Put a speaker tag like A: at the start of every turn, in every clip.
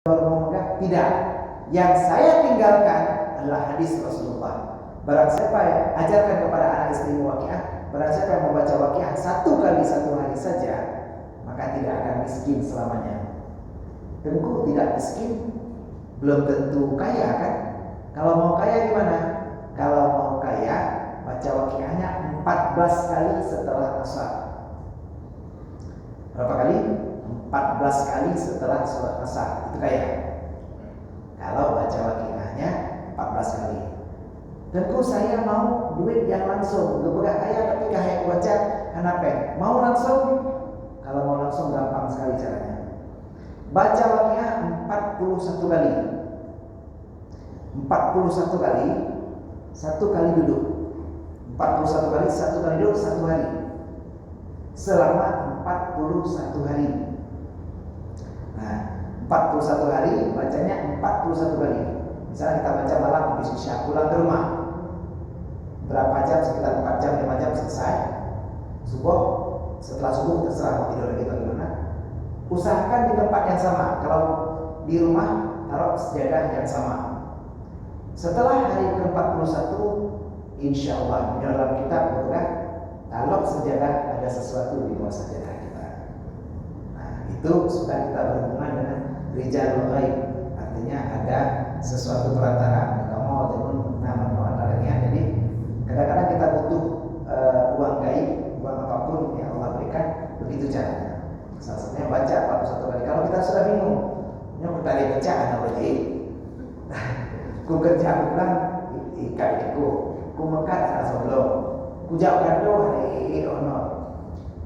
A: Tidak. Yang saya tinggalkan adalah hadis Rasulullah. Barang siapa yang ajarkan kepada anak istrimu waqiah, barang siapa yang membaca waqiah 1 kali 1 hari saja, maka tidak akan miskin selamanya. Tentu tidak miskin, belum tentu kaya kan? Kalau mau kaya gimana? Kalau mau kaya, baca waqiahnya 14 kali setelah asar. Berapa kali? 14 kali setelah sholat asar. Itu kaya. Kalau baca waqiahnya 14 kali. Tentu saya mau duit yang langsung. Gak kaya tapi kaya baca kenapa? Mau langsung? Kalau mau langsung gampang sekali caranya. Baca waqiah 41 kali. 41 kali, 1 kali duduk. 41 kali, 1 kali duduk 1 hari. Selama 41 hari. Nah, 41 hari bacanya 41 kali. Misalnya kita baca malam habis isya, pulang ke rumah. Berapa jam? Sekitar 4 jam, 5 jam selesai. Subuh, setelah subuh terserah mau tidur lagi atau gimana. Usahakan di tempat yang sama. Kalau di rumah taruh sejadah yang sama. Setelah hari ke-41, insya Allah di dalam kitab berkata, kalau sejadah ada sesuatu di bawah sejadah kita. Nah, itu sudah kita berhubungan dengan rijalul ghaib. Artinya ada sesuatu perantara kamu ataupun nama antaranya. Jadi kadang-kadang kita butuh uang gaib, uang apapun yang Allah berikan, begitu caranya. Salah satunya baca 41 kali. Kalau kita sudah bingung, yang bertanya bacaan apa lagi? Ku kerja pulang ikai ku mekat ada sebelum ku jauh kado hari ono.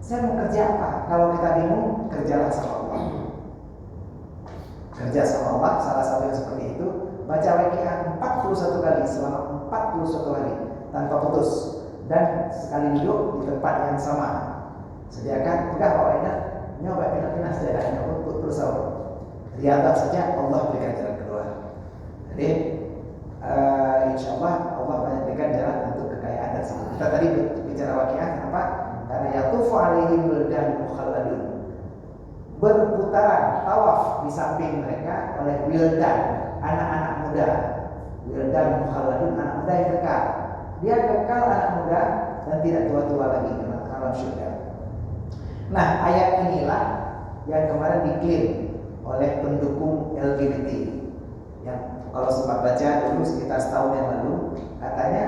A: Saya mau kerja apa? Kalau kita bingung, kerjalah sama Allah. Kerja sama Allah, salah satu yang seperti itu, baca waqiah 41 kali selama 41 hari tanpa putus dan sekali duduk di tempat yang sama. Sediakan enggak bawa enak, nyoba pindah-pindah sediakan untuk bersahur. Riadah saja Allah berikan jalan keluar. Jadi insya Allah banyak berikan jalan untuk kekayaan dan semua. Kita tadi bicara waqiah, kenapa? Karena yatufu alaihim wildan mukhalladun, berputaran tawaf di samping mereka oleh wildan, anak-anak muda. Wildan mukhalladun, anak muda yang kekal. Dia kekal anak muda dan tidak tua-tua lagi karena alam syurga. Nah, ayat inilah yang kemarin diklaim oleh pendukung LGBT. Yang kalau sempat baca dulu sekitar setahun yang lalu, katanya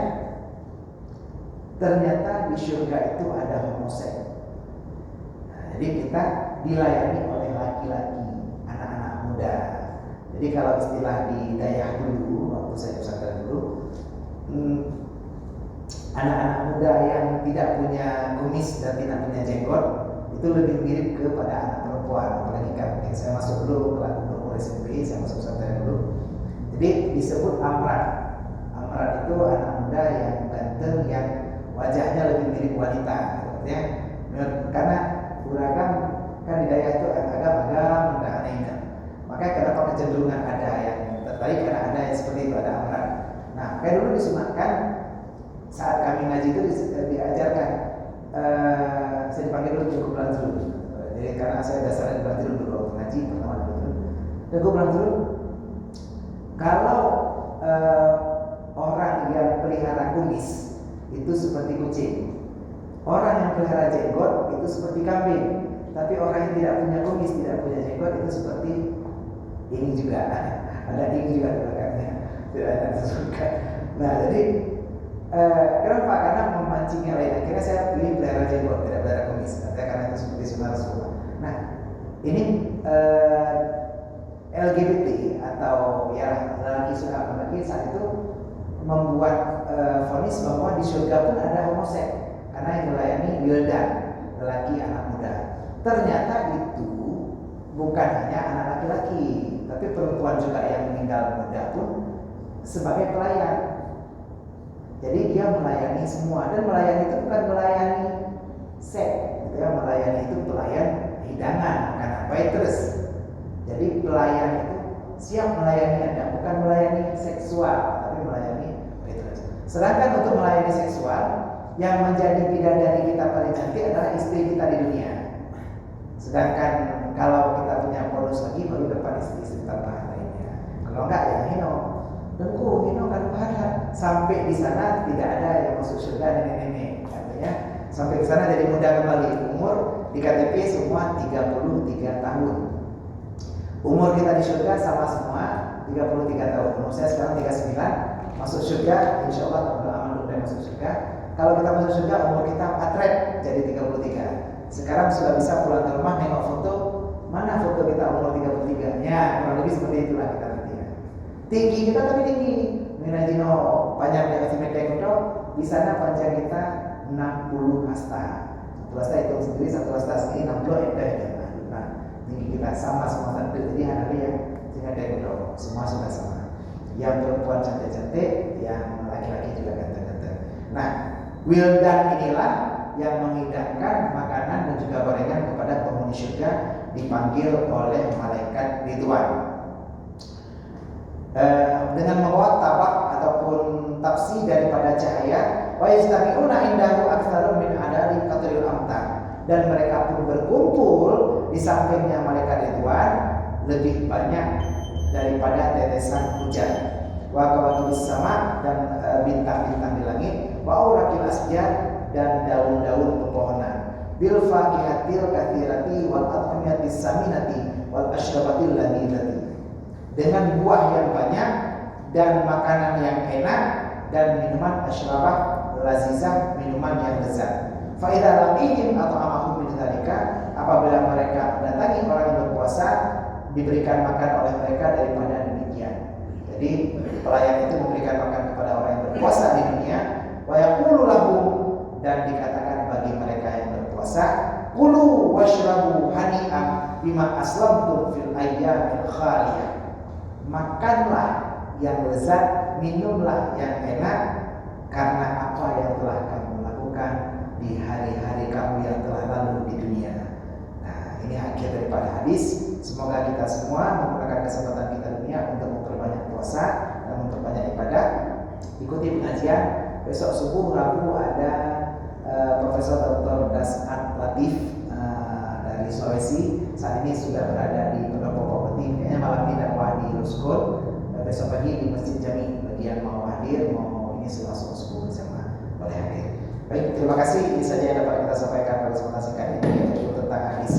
A: ternyata di surga itu ada homoseks. Nah, jadi kita dilayani oleh laki-laki, anak-anak muda. Jadi kalau istilah di daerah dulu, waktu saya pesantren dulu, anak-anak muda yang tidak punya kumis dan tidak punya jenggot itu lebih mirip kepada anak perempuan. Apalagi kan saya masuk dulu ke umur SMP, saya masuk pesantren dulu. Jadi disebut amrat. Amrat itu anak muda yang ganteng, yang wajahnya lebih mirip wanita, ya. Karena beragam kan di daerah itu agam-agam dan aneh. Maka kenapa kecenderungan ada yang tertarik karena ada yang seperti itu, ada amrat. Nah, kayak dulu disunatkan saat kami ngaji itu diajarkan. Saya dipanggil dulu cukup bilang dulu. Jadi karena saya dasarnya bilang dulu waktu ngaji pertama dulu. Cukup bilang dulu. Kalau orang yang pelihara kumis itu seperti kucing, orang yang pelihara jenggot itu seperti kambing, tapi orang yang tidak punya kumis, tidak punya jenggot itu seperti ini juga, ada ini juga di belakangnya, tidak ada sesuatu. Nah, jadi kenapa? Karena memancing yang lain. Akhirnya saya pilih pelihara jenggot, tidak pelihara kumis, karena itu seperti sunnah Rasulullah. Nah, ini LGBT atau ya lelaki suka lelaki saat itu membuat vonis bahwa di surga pun ada homoseks karena yang melayani wildan, lelaki anak muda. Ternyata itu bukan hanya anak laki-laki, tapi perempuan juga yang meninggal muda pun sebagai pelayan. Jadi dia melayani semua, dan melayani itu bukan melayani seks, gitu ya. Melayani itu pelayan hidangan, bukan waiters. Jadi pelayan itu siap melayani Anda, bukan melayani seksual, tapi melayani waiters. Sedangkan untuk melayani seksual, yang menjadi bidadari kita paling cantik adalah istri kita di dunia. Sedangkan kalau kita punya bonus haus lagi baru dapat istri-istri tambahan lainnya. Kalau enggak ya hino kan padat. Sampai di sana tidak ada yang masuk surga nenek-nenek, katanya. Sampai di sana jadi muda kembali. Umur di KTP semua 33 tahun. Umur kita di surga sama semua 33 tahun. Umur saya sekarang 39. Masuk surga, insya Allah aman udah masuk surga. Kalau kita masuk surga, umur kita atret jadi 33. Sekarang sudah bisa pulang ke rumah nengok foto. Mana foto kita umur 33? Ya, kurang lebih seperti itulah kita nanti ya. Tinggi kita tapi tinggi. Minajino panjang dari simeteng itu di sana panjang kita 60 hasta. Satu hasta itu sendiri, satu hasta sendiri 60 endah ya. Nah, tinggi kita sama semua satu. Jadi hari ya simeteng itu semua sudah sama. Yang perempuan cantik-cantik, yang laki-laki juga ganteng-ganteng. Nah, wildan inilah yang mengidamkan makanan dan juga gorengan kepada penghuni surga, dipanggil oleh malaikat Ridwan. Dengan membawa tabak ataupun tapsi daripada cahaya, wa yastami'una indahu aktsarum min adadi qatril amtar, dan mereka pun berkumpul di sampingnya malaikat Ridwan lebih banyak daripada tetesan hujan. Wa kawakibis sama, dan bintang-bintang di langit, wa aurakil asjar, dan daun-daun pepohonan, bil faqihatil katsirati wal atmiyatis saminati wal asyrabatil ladidati, dengan buah yang banyak dan makanan yang enak dan minuman asyrabah lazizah, minuman yang lezat. Fa idza laqihim atau amahum min dzalika, apabila mereka mendatangi orang yang berpuasa, diberikan makan oleh mereka daripada demikian. Jadi pelayan itu memberikan makan kepada orang yang berpuasa di dunia. Wa yaqulu lahum, dan dikatakan bagi mereka yang berpuasa, kulu washrabu hani'an bima aslamtum fil ayyamil khaliyah. Makanlah yang lezat, minumlah yang enak karena apa yang telah kamu lakukan di hari-hari kamu yang telah lalu di dunia. Nah, ini akhir daripada hadis. Semoga kita semua menggunakan kesempatan kita dunia untuk memperbanyak puasa dan memperbanyak ibadah. Ikuti pengajian. Besok subuh Rabu ada Profesor Dr. Dasat Latif dari Sulawesi. Saat ini sudah berada di Pendopo Peti. Kayaknya malam ini dakwah di Luskul. Besok pagi di Masjid Jami. Bagi yang mau hadir, mau ini subuh bersama boleh hadir. Baik, terima kasih. Ini saja yang dapat kita sampaikan pada kesempatan singkat ini, yaitu tentang hadis